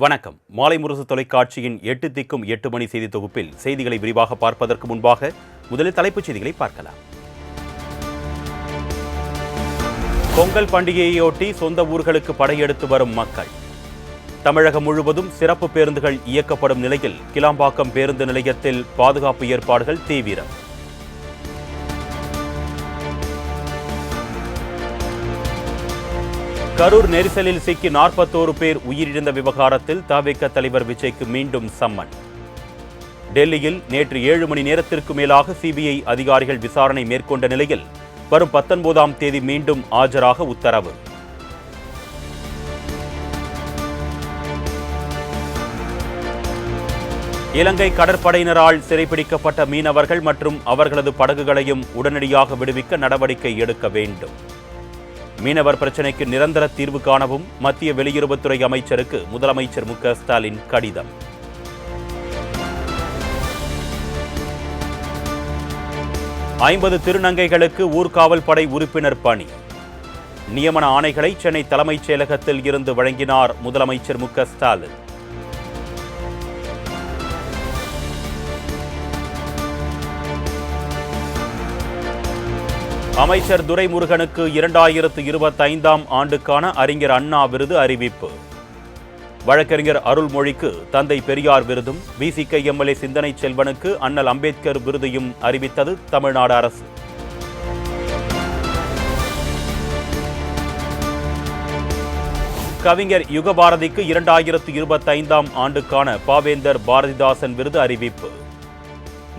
வணக்கம். மாலை முரசு தொலைக்காட்சியின் 8 திக்கும் 8 மணி செய்தி தொகுப்பில் செய்திகளை விரிவாக பார்ப்பதற்கு முன்பாக முதலில் தலைப்புச் செய்திகளை பார்க்கலாம். பொங்கல் பண்டிகையையொட்டி சொந்த ஊர்களுக்கு படையெடுத்து வரும் மக்கள். தமிழகம் முழுவதும் சிறப்பு பேருந்துகள் இயக்கப்படும் நிலையில் கிளாம்பாக்கம் பேருந்து நிலையத்தில் பாதுகாப்பு ஏற்பாடுகள் தீவிரம். கரூர் நெரிசலில் சிக்கி 41 பேர் உயிரிழந்த விவகாரத்தில் தவிக தலைவர் விஜய்க்கு மீண்டும் சம்மன். டெல்லியில் நேற்று 7 மணி நேரத்திற்கு மேலாக சிபிஐ அதிகாரிகள் விசாரணை மேற்கொண்ட நிலையில் வரும் 19ஆம் தேதி மீண்டும் ஆஜராக உத்தரவு. இலங்கை கடற்படையினரால் சிறைப்பிடிக்கப்பட்ட மீனவர்கள் மற்றும் அவர்களது படகுகளையும் உடனடியாக விடுவிக்க நடவடிக்கை எடுக்க வேண்டும். மீனவர் பிரச்சினைக்கு நிரந்தர தீர்வு காணவும் மத்திய வெளியுறவுத்துறை அமைச்சருக்கு முதலமைச்சர் மு க ஸ்டாலின் கடிதம். ஐம்பது திருநங்கைகளுக்கு ஊர்காவல் படை உறுப்பினர் பணி. நியமன ஆணைகளை சென்னை தலைமைச் செயலகத்தில் இருந்து வழங்கினார் முதலமைச்சர் மு க ஸ்டாலின். அமைச்சர் துரைமுருகனுக்கு 2025ஆம் ஆண்டுக்கான அறிஞர் அண்ணா விருது அறிவிப்பு. வழக்கறிஞர் அருள்மொழிக்கு தந்தை பெரியார் விருதும் விசிக எம்எல்ஏ சிந்தனை செல்வனுக்கு அண்ணல் அம்பேத்கர் விருதையும் அறிவித்தது தமிழ்நாடு அரசு. கவிஞர் யுகபாரதிக்கு 2025ஆம் ஆண்டுக்கான பாவேந்தர் பாரதிதாசன் விருது அறிவிப்பு.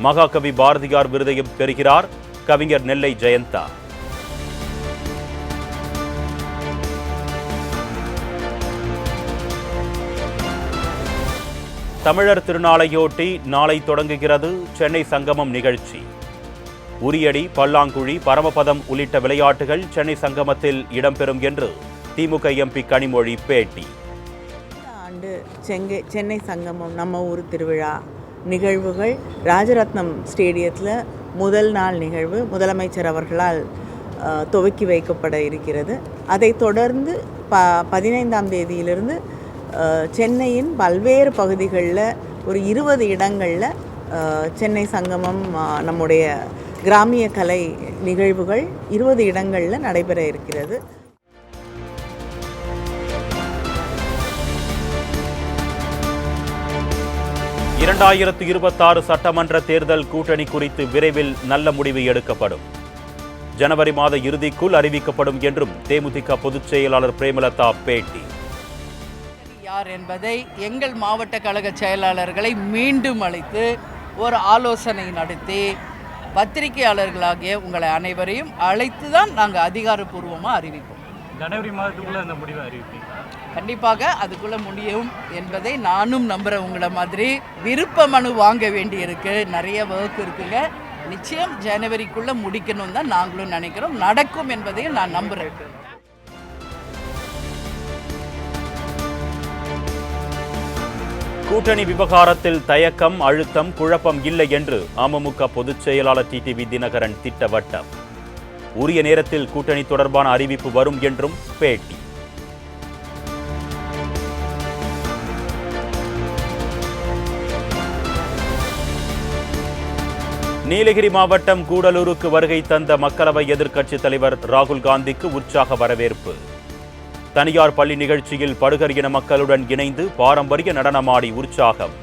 மகாகவி பாரதியார் விருதையும் பெறுகிறார் கவிஞர் நெல்லை ஜெயந்தா. தமிழர் திருநாளையொட்டி நாளை தொடங்குகிறது சென்னை சங்கமம் நிகழ்ச்சி. உரியடி, பல்லாங்குழி, பரமபதம் உள்ளிட்ட விளையாட்டுகள் சென்னை சங்கமத்தில் இடம்பெறும் என்று திமுக எம்பி கனிமொழி பேட்டி. இந்த ஆண்டு சென்னை சங்கமம் நம்ம ஊர் திருவிழா நிகழ்வுகள் ராஜரத்னம் ஸ்டேடியத்தில் முதல் நாள் நிகழ்வு முதலமைச்சர் அவர்களால் துவக்கி வைக்கப்பட இருக்கிறது. அதைத் தொடர்ந்து 15ஆம் தேதியிலிருந்து சென்னையின் பல்வேறு பகுதிகளில் ஒரு 20 இடங்களில் சென்னை சங்கமம் நம்முடைய கிராமிய கலை நிகழ்வுகள் 20 இடங்களில் நடைபெற இருக்கிறது. இரண்டாயிரத்து 26 சட்டமன்ற தேர்தல் கூட்டணி குறித்து விரைவில் நல்ல முடிவு எடுக்கப்படும். ஜனவரி மாத இறுதிக்குள் அறிவிக்கப்படும் என்றும் தேமுதிக பொதுச் செயலாளர் பிரேமலதா பேட்டி. யார் என்பதை எங்கள் மாவட்ட கழக செயலாளர்களை மீண்டும் அழைத்து ஒரு ஆலோசனை நடத்தி பத்திரிகையாளர்களாகிய உங்களை அனைவரையும் அழைத்து தான் நாங்கள் அதிகாரப்பூர்வமாக அறிவிப்போம். ஜனவரி மாதத்துக்குள்ளே அந்த முடிவை அறிவிப்பீங்க? கண்டிப்பாக அதுக்குள்ளே முடியும் என்பதை நானும் நம்புகிறேன். உங்களை மாதிரி விருப்ப மனு வாங்க வேண்டியிருக்கு, நிறைய ஒர்க் இருக்குங்க. நிச்சயம் ஜனவரிக்குள்ளே முடிக்கணும் தான் நாங்களும் நினைக்கிறோம். நடக்கும் என்பதையும் நான் நம்புகிறேன். கூட்டணி விவகாரத்தில் தயக்கம், அழுத்தம், குழப்பம் இல்லை என்று அமமுக பொதுச் செயலாளர் டிடிவி தினகரன் திட்டவட்டம். உரிய நேரத்தில் கூட்டணி தொடர்பான அறிவிப்பு வரும் என்றும் பேட்டி. நீலகிரி மாவட்டம் கூடலூருக்கு வருகை தந்த மக்களவை எதிர்க்கட்சித் தலைவர் ராகுல் காந்திக்கு உற்சாக வரவேற்பு. தனியார் பள்ளி நிகழ்ச்சியில் படுகர் இன மக்களுடன் இணைந்து பாரம்பரிய நடனமாடி உற்சாகம்.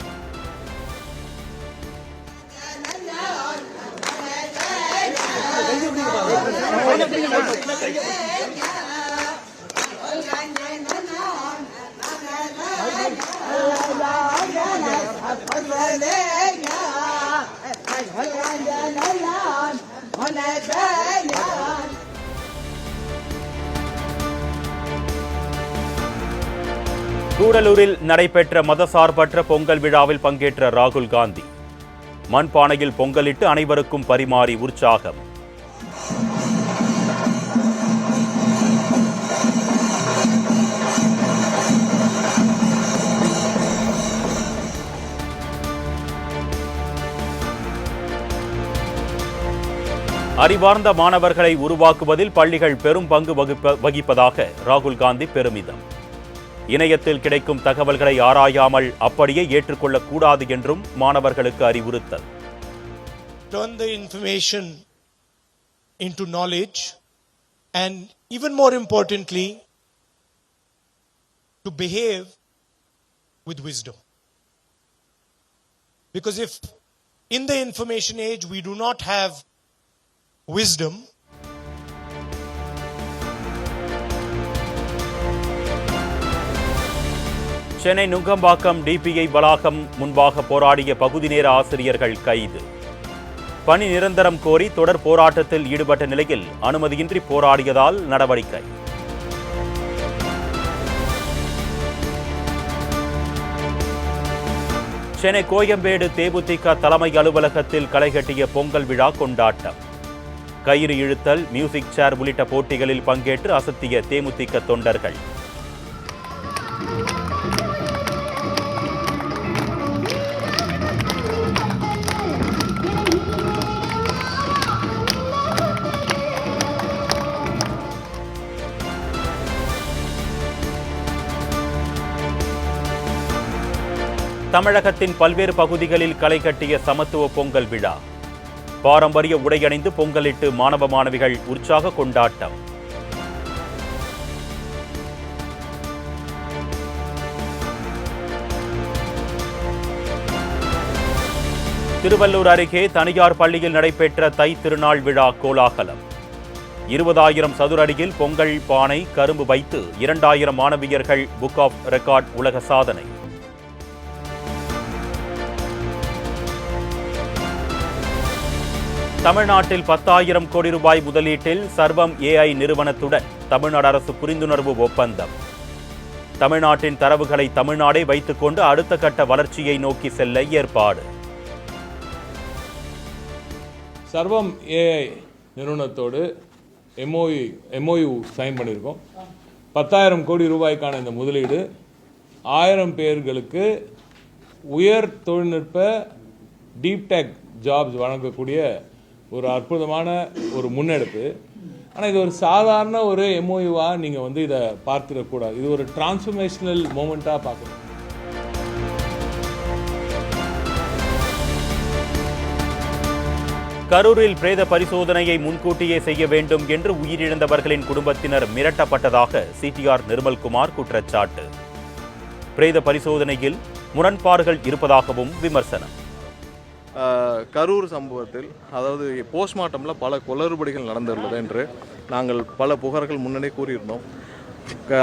கூடலூரில் நடைபெற்ற மதசார்பற்ற பொங்கல் விழாவில் பங்கேற்ற ராகுல் காந்தி மண்பானையில் பொங்கலிட்டு அனைவருக்கும் பரிமாறி உற்சாகம். அறிவார்ந்த மாணவர்களை உருவாக்குவதில் பள்ளிகள் பெரும் பங்கு வகிப்பதாக ராகுல் காந்தி பெருமிதம். இணையத்தில் கிடைக்கும் தகவல்களை ஆராயாமல் அப்படியே ஏற்றுக்கொள்ளக்கூடாது என்றும் மாணவர்களுக்கு அறிவுறுத்தல். Turn the information into knowledge and even more importantly to behave with wisdom. Because if in the information age we do not have wisdom, Chennai Nungambakkam DPI வளாகம் முன்பாக போராடிய பகுதி நேர ஆசிரியர்கள் கைது. பணி நிரந்தரம் கோரி தொடர் போராட்டத்தில் ஈடுபட்ட நிலையில் அனுமதியின்றி போராடியதால் நடவடிக்கை. சென்னை கோயம்பேடு தேமுதிக தலைமை அலுவலகத்தில் களைகட்டிய பொங்கல் விழா கொண்டாட்டம். கயிறு இழுத்தல், மியூசிக் சேர் உள்ளிட்ட போட்டிகளில் பங்கேற்று அசத்திய தேமுதிக தொண்டர்கள். தமிழகத்தின் பல்வேறு பகுதிகளில் களை கட்டிய சமத்துவ பொங்கல் விழா. பாரம்பரிய உடையணிந்து பொங்கலிட்டு மாணவ மாணவிகள் உற்சாக கொண்டாட்டம். திருவள்ளூர் அருகே தனியார் பள்ளியில் நடைபெற்ற தை திருநாள் விழா கோலாகலம். 20,000 சதுர அடியில் பொங்கல் பானை, கரும்பு வைத்து 2,000 மாணவியர்கள் புக் ஆஃப் ரெக்கார்ட் உலக சாதனை. தமிழ்நாட்டில் 10,000 கோடி ரூபாய் முதலீட்டில் சர்வம் ஏஐ நிறுவனத்துடன் தமிழ்நாடு அரசு புரிந்துணர்வு ஒப்பந்தம். தமிழ்நாட்டின் தரவுகளை தமிழ்நாடே வைத்துக் கொண்டு அடுத்த கட்ட வளர்ச்சியை நோக்கி செல்ல ஏற்பாடு. சர்வம் ஏஐ நிறுவனத்தோடு எம்ஓயு சைன் பண்ணியிருக்கோம். 10,000 கோடி ரூபாய்க்கான இந்த முதலீடு 1000 பேர்களுக்கு உயர் தொழில்நுட்ப டீப் டெக் ஜாப்ஸ் வழங்கக்கூடிய ஒரு அற்புதமான ஒரு முன்னெடுப்பு. ஆனால் இது ஒரு சாதாரண ஒரு எம்ஓயுவாக நீங்கள் இதை பார்த்துடக்கூடாது. இது ஒரு டிரான்ஸ்ஃபர்மேஷனல் மூமெண்ட்டாக பார்க்கணும். கரூரில் பிரேத பரிசோதனையை முன்கூட்டியே செய்ய வேண்டும் என்று உயிரிழந்தவர்களின் குடும்பத்தினர் மிரட்டப்பட்டதாக சிடிஆர் நிர்மல்குமார் குற்றச்சாட்டு. பிரேத பரிசோதனையில் முரண்பாடுகள் இருப்பதாகவும் விமர்சனம். கரூர் சம்பவத்தில் அதாவது போஸ்ட்மார்ட்டமில் பல குளறுபடிகள் நடந்துள்ளது என்று நாங்கள் பல புகார்கள் முன்னே கூறியிருந்தோம்.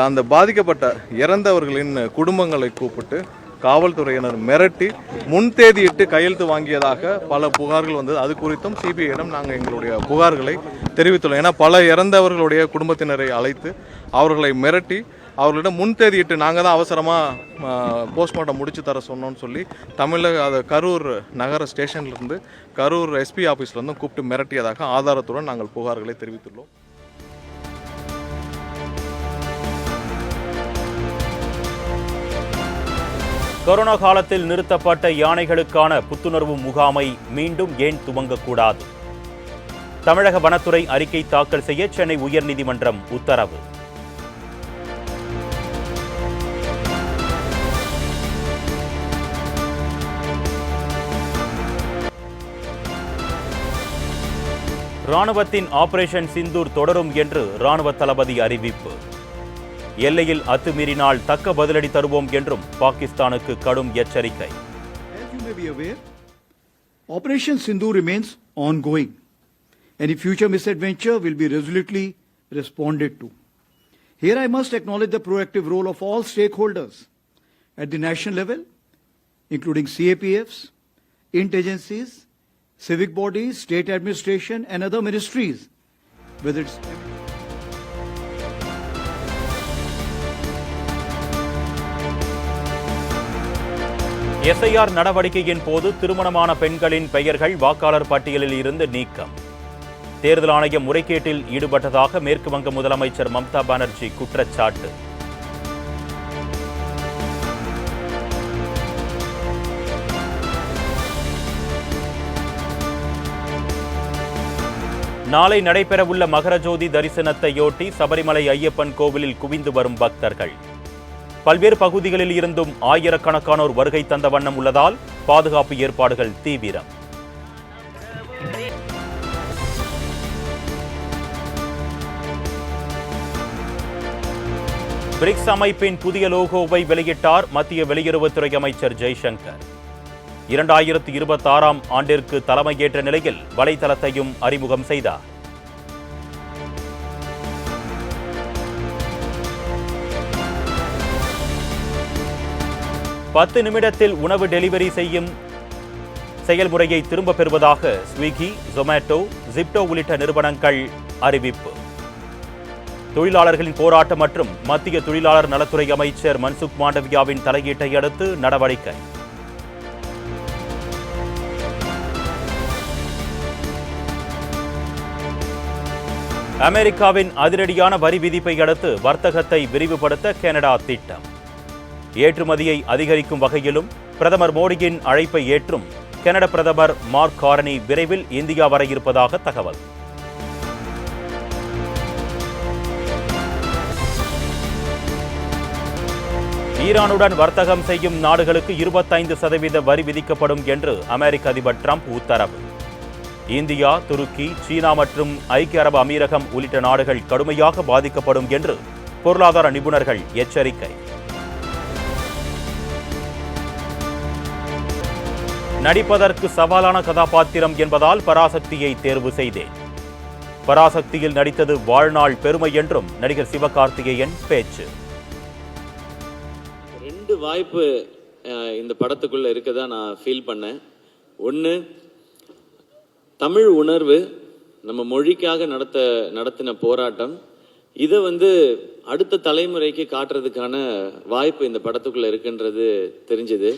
அந்த பாதிக்கப்பட்ட இறந்தவர்களின் குடும்பங்களை கூப்பிட்டு காவல்துறையினர் மிரட்டி முன்தேதியிட்டு கையெழுத்து வாங்கியதாக பல புகார்கள் வந்தது. அது குறித்தும் சிபிஐயிடம் நாங்கள் எங்களுடைய புகார்களை தெரிவித்துள்ளோம். ஏன்னா பல இறந்தவர்களுடைய குடும்பத்தினரை அழைத்து அவர்களை மிரட்டி அவர்களிடம் முன்தேதியிட்டு நாங்கள் தான் அவசரமாக போஸ்ட்மார்ட்டம் முடிச்சு தர சொன்னோன்னு சொல்லி கரூர் நகர ஸ்டேஷன்லேருந்து கரூர் எஸ்பி ஆஃபீஸ்லேருந்து கூப்பிட்டு மிரட்டியதாக ஆதாரத்துடன் நாங்கள் புகார்களை தெரிவித்துள்ளோம். கொரோனா காலத்தில் நிறுத்தப்பட்ட யானைகளுக்கான புத்துணர்வு முகாமை மீண்டும் ஏன் துவங்கக்கூடாது? தமிழக வனத்துறை அறிக்கை தாக்கல் செய்ய சென்னை உயர்நீதிமன்றம் உத்தரவு. ராணுவத்தின் ஆபரேஷன் சிந்தூர் தொடரும் என்று ராணுவ தளபதி அறிவிப்பு. எல்லையில் அத்துமீறினால் தக்க பதிலடி தருவோம் என்றும் பாகிஸ்தானுக்கு கடும் எச்சரிக்கை. As you may be aware, Operation Sindoor remains ongoing. Any future misadventure will be resolutely responded to. Here I must acknowledge the proactive role of all stakeholders at the national level, including CAPFs, intelligencies, civic bodies, state administration and other ministries, whether it's SIR நடவடிக்கையின் போது திருமணமான பெண்களின் பெயர்கள் வாக்காளர் பட்டியலில் இருந்து நீக்கம். தேர்தல் ஆணையம் முறைகேட்டில் ஈடுபட்டதாக மேற்கு வங்க முதலமைச்சர் மம்தா பானர்ஜி குற்றச்சாட்டு. நாளை நடைபெறவுள்ள மகரஜோதி தரிசனத்தையொட்டி சபரிமலை ஐயப்பன் கோவிலில் குவிந்து வரும் பக்தர்கள். பல்வேறு பகுதிகளில் இருந்தும் ஆயிரக்கணக்கானோர் வருகை தந்த வண்ணம் உள்ளதால் பாதுகாப்பு ஏற்பாடுகள் தீவிரம். பிரிக்ஸ் அமைப்பின் புதிய லோகோவை வெளியிட்டார் மத்திய வெளியுறவுத்துறை அமைச்சர் ஜெய்சங்கர். 2026ஆம் ஆண்டிற்கு தலைமையேற்ற நிலையில் வலைதளத்தையும் அறிமுகம் செய்தார். பத்து நிமிடத்தில் உணவு டெலிவரி செய்யும் செயல்முறையை திரும்பப் பெறுவதாக ஸ்விக்கி, ஜொமேட்டோ, ஜிப்டோ உள்ளிட்ட நிறுவனங்கள் அறிவிப்பு. தொழிலாளர்களின் போராட்டம் மற்றும் மத்திய தொழிலாளர் நலத்துறை அமைச்சர் மன்சுக் மாண்டவியாவின் தலையீட்டை அடுத்து நடவடிக்கை. அமெரிக்காவின் அதிரடியான வரி விதிப்பை அடுத்து வர்த்தகத்தை விரிவுபடுத்த கனடா திட்டம். ஏற்றுமதியை அதிகரிக்கும் வகையிலும் பிரதமர் மோடியின் அழைப்பை ஏற்றும் கனடா பிரதமர் மார்க் கார்னி விரைவில் இந்தியா வர இருப்பதாக தகவல். ஈரானுடன் வர்த்தகம் செய்யும் நாடுகளுக்கு 25% வரி விதிக்கப்படும் என்று அமெரிக்க அதிபர் டிரம்ப் உத்தரவு. இந்தியா, துருக்கி, சீனா மற்றும் ஐக்கிய அரபு அமீரகம் உள்ளிட்ட நாடுகள் கடுமையாக பாதிக்கப்படும் என்று பொருளாதார நிபுணர்கள் எச்சரிக்கை. நடிப்பதற்கு சவாலான கதாபாத்திரம் என்பதால் பராசக்தியை தேர்வு செய்தேன். பராசக்தியில் நடித்தது வாழ்நாள் பெருமை என்றும் நடிகர் சிவகார்த்திகேயன் பேச்சு. ரெண்டு வாய்ப்பு இந்த படத்துக்குள்ள இருக்கதா நான் ஃபீல் பண்ணேன். ஒன்று, தமிழ் உணர்வு, நம்ம மொழிக்காக நடத்தின போராட்டம், இதை அடுத்த தலைமுறைக்கு காட்டுறதுக்கான வாய்ப்பு இந்த படத்துக்குள்ள இருக்குன்றது தெரிஞ்சது.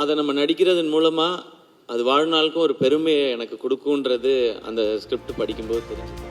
அதை நம்ம நடிக்கிறதன் மூலமாக அது வாழ்நாளுக்கும் ஒரு பெருமையை எனக்கு கொடுக்குன்றது அந்த ஸ்கிரிப்ட் படிக்கும்போது தெரிஞ்சது.